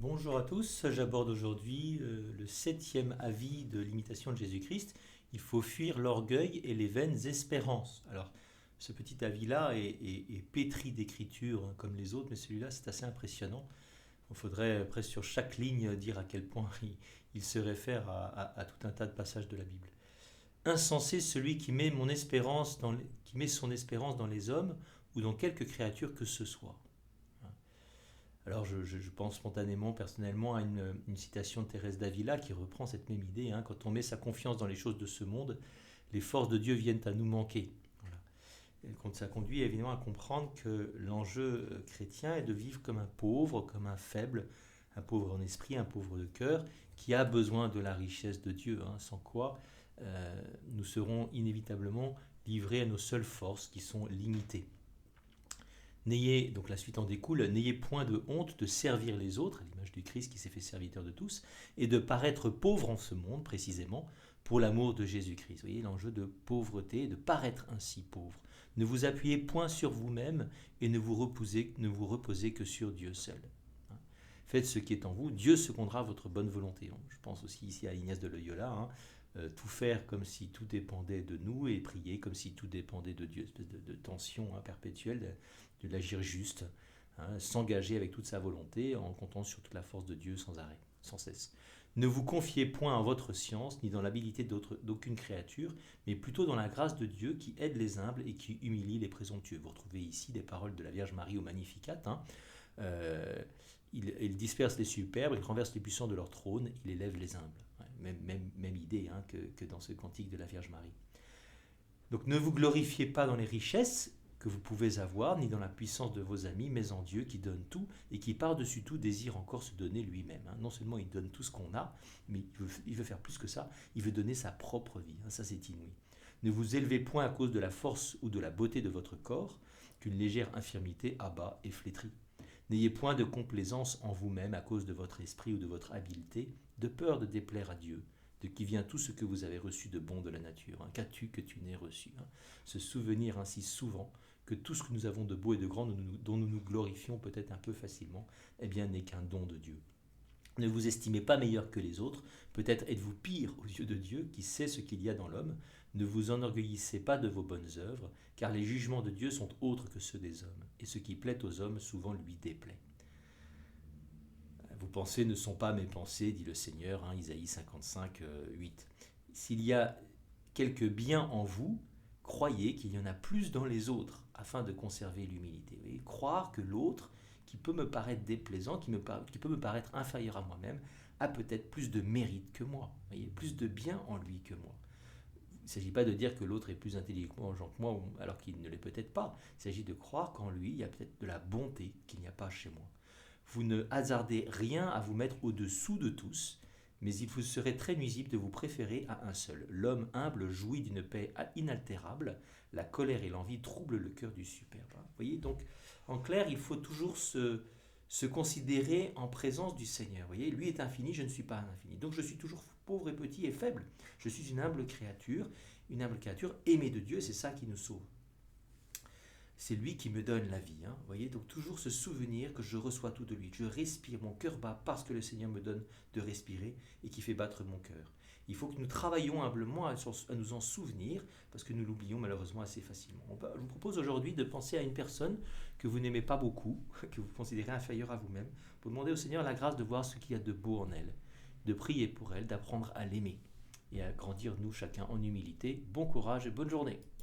Bonjour à tous, j'aborde aujourd'hui le septième avis de l'imitation de Jésus-Christ. Il faut fuir l'orgueil et les vaines espérances. Alors, ce petit avis-là est pétri d'écriture hein, comme les autres, mais celui-là c'est assez impressionnant. Il faudrait presque sur chaque ligne dire à quel point il se réfère à tout un tas de passages de la Bible. Insensé celui qui met, qui met son espérance dans les hommes ou dans quelque créature que ce soit. Alors je pense spontanément, personnellement, à une citation de Thérèse d'Avila qui reprend cette même idée. Hein. Quand on met sa confiance dans les choses de ce monde, les forces de Dieu viennent à nous manquer. Voilà. Et ça conduit évidemment à comprendre que l'enjeu chrétien est de vivre comme un pauvre, comme un faible, un pauvre en esprit, un pauvre de cœur, qui a besoin de la richesse de Dieu, hein, sans quoi nous serons inévitablement livrés à nos seules forces qui sont limitées. N'ayez, donc la suite en découle, n'ayez point de honte de servir les autres, à l'image du Christ qui s'est fait serviteur de tous, et de paraître pauvre en ce monde, précisément, pour l'amour de Jésus-Christ. Vous voyez l'enjeu de pauvreté, de paraître ainsi pauvre. Ne vous appuyez point sur vous-même et ne vous reposez que sur Dieu seul. Faites ce qui est en vous, Dieu secondera votre bonne volonté. Je pense aussi ici à Ignace de Loyola, tout faire comme si tout dépendait de nous et prier comme si tout dépendait de Dieu, espèce de tension perpétuelle de l'agir juste, s'engager avec toute sa volonté en comptant sur toute la force de Dieu sans arrêt, sans cesse. Ne vous confiez point en votre science ni dans l'habilité d'aucune créature, mais plutôt dans la grâce de Dieu qui aide les humbles et qui humilie les présomptueux. Vous retrouvez ici des paroles de la Vierge Marie au Magnificat. Il disperse les superbes, il renverse les puissants de leur trône, il élève les humbles. Même idée que dans ce cantique de la Vierge Marie. Donc ne vous glorifiez pas dans les richesses que vous pouvez avoir, ni dans la puissance de vos amis, mais en Dieu qui donne tout et qui par-dessus tout désire encore se donner lui-même. Non seulement il donne tout ce qu'on a, mais il veut faire plus que ça, il veut donner sa propre vie. Ça c'est inouï. Ne vous élevez point à cause de la force ou de la beauté de votre corps, qu'une légère infirmité abat et flétrit. N'ayez point de complaisance en vous-même à cause de votre esprit ou de votre habileté, de peur de déplaire à Dieu, de qui vient tout ce que vous avez reçu de bon de la nature. Qu'as-tu que tu n'aies reçu Se souvenir ainsi souvent que tout ce que nous avons de beau et de grand, dont nous nous glorifions peut-être un peu facilement, eh bien n'est qu'un don de Dieu. Ne vous estimez pas meilleur que les autres, peut-être êtes-vous pire aux yeux de Dieu qui sait ce qu'il y a dans l'homme. Ne vous enorgueillissez pas de vos bonnes œuvres, car les jugements de Dieu sont autres que ceux des hommes, et ce qui plaît aux hommes souvent lui déplaît. Vos pensées ne sont pas mes pensées, dit le Seigneur, Isaïe 55, 8. S'il y a quelque bien en vous, croyez qu'il y en a plus dans les autres, afin de conserver l'humilité. Vous voyez, croire que l'autre, qui peut me paraître déplaisant, qui peut me paraître inférieur à moi-même, a peut-être plus de mérite que moi, vous voyez, plus de bien en lui que moi. Il ne s'agit pas de dire que l'autre est plus intelligent que moi, alors qu'il ne l'est peut-être pas. Il s'agit de croire qu'en lui, il y a peut-être de la bonté qu'il n'y a pas chez moi. Vous ne hasardez rien à vous mettre au-dessous de tous, mais il vous serait très nuisible de vous préférer à un seul. L'homme humble jouit d'une paix inaltérable, la colère et l'envie troublent le cœur du superbe. Vous voyez, donc, en clair, il faut toujours se considérer en présence du Seigneur. Vous voyez, lui est infini, je ne suis pas infini. Donc je suis toujours pauvre et petit et faible. Je suis une humble créature aimée de Dieu, c'est ça qui nous sauve. C'est lui qui me donne la vie. Vous voyez, donc toujours se souvenir que je reçois tout de lui. Je respire, mon cœur bat parce que le Seigneur me donne de respirer et qui fait battre mon cœur. Il faut que nous travaillions humblement à nous en souvenir parce que nous l'oublions malheureusement assez facilement. Je vous propose aujourd'hui de penser à une personne que vous n'aimez pas beaucoup, que vous considérez inférieure à vous-même, pour demander au Seigneur la grâce de voir ce qu'il y a de beau en elle, de prier pour elle, d'apprendre à l'aimer et à grandir nous chacun en humilité. Bon courage et bonne journée.